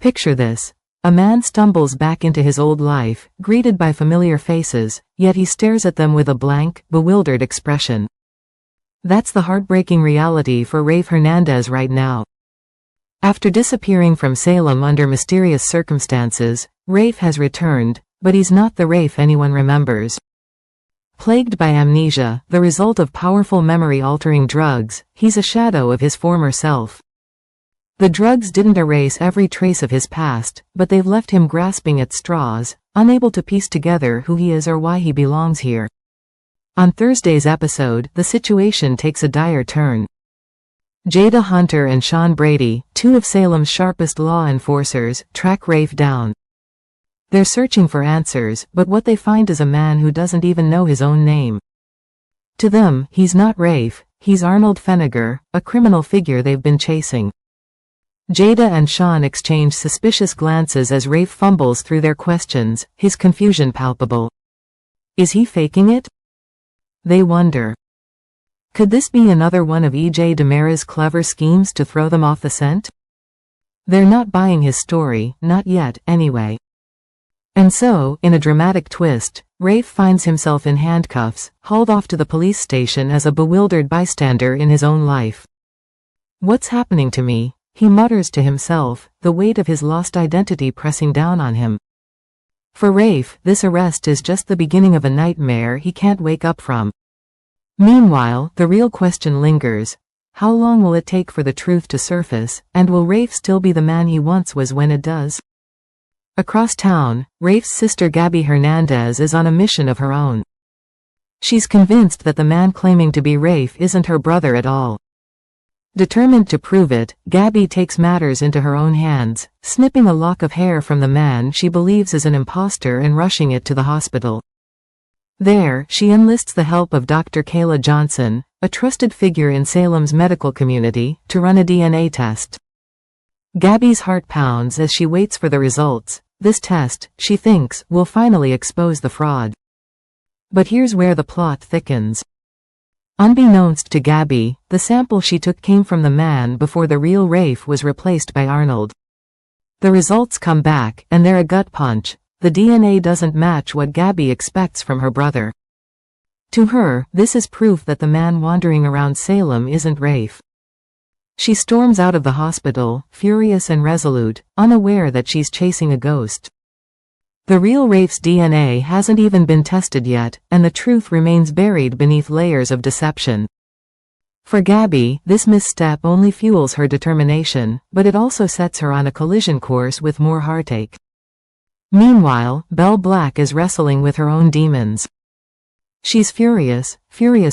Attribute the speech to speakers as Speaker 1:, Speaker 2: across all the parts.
Speaker 1: Picture this. A man stumbles back into his old life, greeted by familiar faces, yet he stares at them with a blank, bewildered expression. That's the heartbreaking reality for Rafe Hernandez right now. After disappearing from Salem under mysterious circumstances, Rafe has returned, but he's not the Rafe anyone remembers. Plagued by amnesia, the result of powerful memory-altering drugs, he's a shadow of his former self. The drugs didn't erase every trace of his past, but they've left him grasping at straws, unable to piece together who he is or why he belongs here. On Thursday's episode, the situation takes a dire turn. Jada Hunter and Sean Brady, two of Salem's sharpest law enforcers, track Rafe down. They're searching for answers, but what they find is a man who doesn't even know his own name. To them, he's not Rafe, he's Arnold Feniger, a criminal figure they've been chasing. Jada and Sean exchange suspicious glances as Rafe fumbles through their questions, his confusion palpable. Is he faking it? They wonder. Could this be another one of DiMera's clever schemes to throw them off the scent? They're not buying his story, not yet, anyway. And so, in a dramatic twist, Rafe finds himself in handcuffs, hauled off to the police station as a bewildered bystander in his own life. What's happening to me? He mutters to himself, the weight of his lost identity pressing down on him. For Rafe, this arrest is just the beginning of a nightmare he can't wake up from. Meanwhile, the real question lingers. How long will it take for the truth to surface, and will Rafe still be the man he once was when it does? Across town, Rafe's sister Gabby Hernandez is on a mission of her own. She's convinced that the man claiming to be Rafe isn't her brother at all. Determined to prove it, Gabby takes matters into her own hands, snipping a lock of hair from the man she believes is an imposter and rushing it to the hospital. There, she enlists the help of Dr. Kayla Johnson, a trusted figure in Salem's medical community, to run a DNA test. Gabby's heart pounds as she waits for the results. This test, she thinks, will finally expose the fraud. But here's where the plot thickens. Unbeknownst to Gabby, the sample she took came from the man before the real Rafe was replaced by Arnold. The results come back, and they're a gut punch. The DNA doesn't match what Gabby expects from her brother. To her, this is proof that the man wandering around Salem isn't Rafe. She storms out of the hospital, furious and resolute, unaware that she's chasing a ghost. The real Rafe's DNA hasn't even been tested yet, and the truth remains buried beneath layers of deception. For Gabby, this misstep only fuels her determination, but it also sets her on a collision course with more heartache. Meanwhile, Belle Black is wrestling with her own demons. She's furious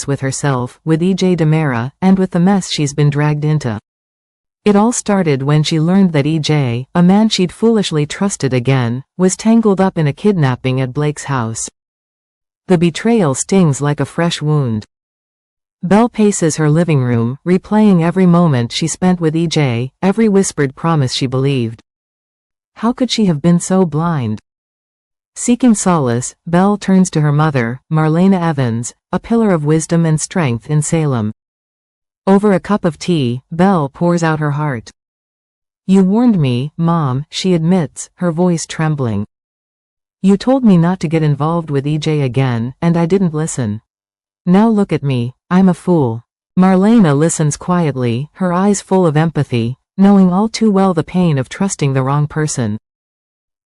Speaker 1: with herself, with DiMera, and with the mess she's been dragged into. It all started when she learned that EJ, a man she'd foolishly trusted again, was tangled up in a kidnapping at Blake's house. The betrayal stings like a fresh wound. Belle paces her living room, replaying every moment she spent with EJ, every whispered promise she believed. How could she have been so blind? Seeking solace, Belle turns to her mother, Marlena Evans, a pillar of wisdom and strength in Salem. Over a cup of tea, Belle pours out her heart. You warned me, Mom, she admits, her voice trembling. You told me not to get involved with EJ again, and I didn't listen. Now look at me, I'm a fool. Marlena listens quietly, her eyes full of empathy, knowing all too well the pain of trusting the wrong person.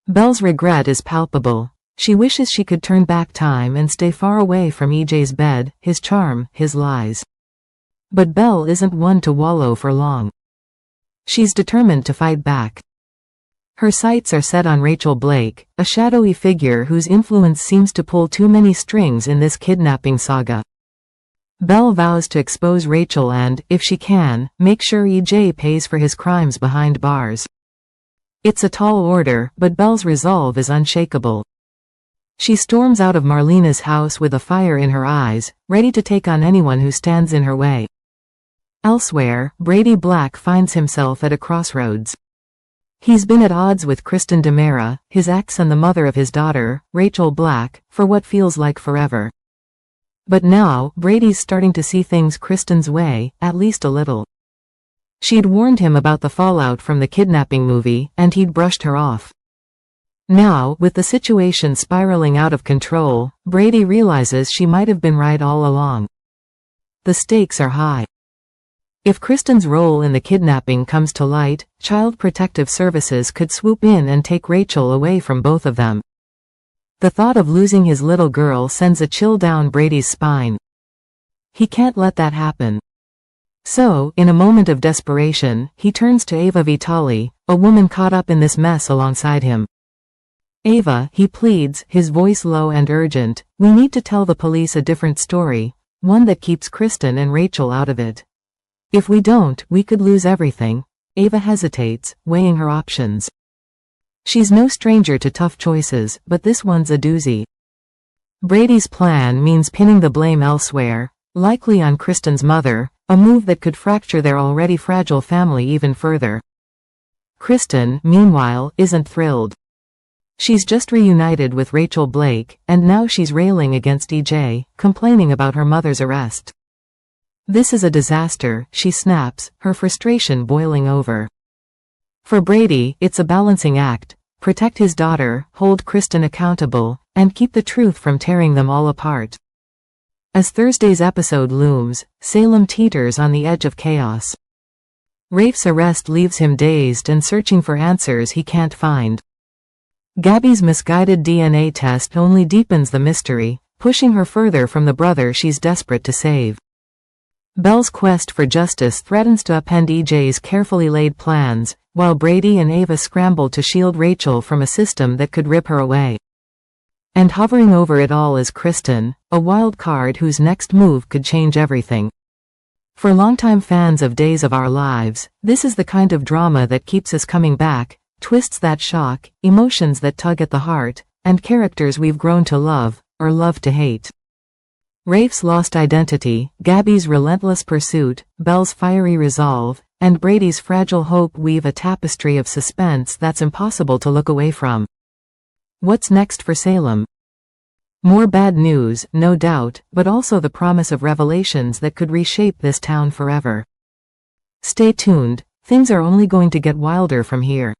Speaker 1: Belle's regret is palpable. She wishes she could turn back time and stay far away from EJ's bed, his charm, his lies. But Belle isn't one to wallow for long. She's determined to fight back. Her sights are set on Rachel Blake, a shadowy figure whose influence seems to pull too many strings in this kidnapping saga. Belle vows to expose Rachel and, if she can, make sure EJ pays for his crimes behind bars. It's a tall order, but Belle's resolve is unshakable. She storms out of Marlena's house with a fire in her eyes, ready to take on anyone who stands in her way. Elsewhere, Brady Black finds himself at a crossroads. He's been at odds with Kristen DiMera, his ex and the mother of his daughter, Rachel Black, for what feels like forever. But now, Brady's starting to see things Kristen's way, at least a little. She'd warned him about the fallout from the kidnapping movie, and he'd brushed her off. Now, with the situation spiraling out of control, Brady realizes she might have been right all along. The stakes are high. If Kristen's role in the kidnapping comes to light, Child Protective Services could swoop in and take Rachel away from both of them. The thought of losing his little girl sends a chill down Brady's spine. He can't let that happen. So, in a moment of desperation, he turns to Ava Vitali, a woman caught up in this mess alongside him. Ava, he pleads, his voice low and urgent, we need to tell the police a different story, one that keeps Kristen and Rachel out of it. If we don't, we could lose everything. Ava hesitates, weighing her options. She's no stranger to tough choices, but this one's a doozy. Brady's plan means pinning the blame elsewhere, likely on Kristen's mother, a move that could fracture their already fragile family even further. Kristen, meanwhile, isn't thrilled. She's just reunited with Rachel Blake, and now she's railing against EJ, complaining about her mother's arrest. This is a disaster, she snaps, her frustration boiling over. For Brady, it's a balancing act: protect his daughter, hold Kristen accountable, and keep the truth from tearing them all apart. As Thursday's episode looms, Salem teeters on the edge of chaos. Rafe's arrest leaves him dazed and searching for answers he can't find. Gabby's misguided DNA test only deepens the mystery, pushing her further from the brother she's desperate to save. Belle's quest for justice threatens to upend EJ's carefully laid plans, while Brady and Ava scramble to shield Rachel from a system that could rip her away. And hovering over it all is Kristen, a wild card whose next move could change everything. For longtime fans of Days of Our Lives, this is the kind of drama that keeps us coming back, twists that shock, emotions that tug at the heart, and characters we've grown to love, or love to hate. Rafe's lost identity, Gabby's relentless pursuit, Belle's fiery resolve, and Brady's fragile hope weave a tapestry of suspense that's impossible to look away from. What's next for Salem? More bad news, no doubt, but also the promise of revelations that could reshape this town forever. Stay tuned, things are only going to get wilder from here.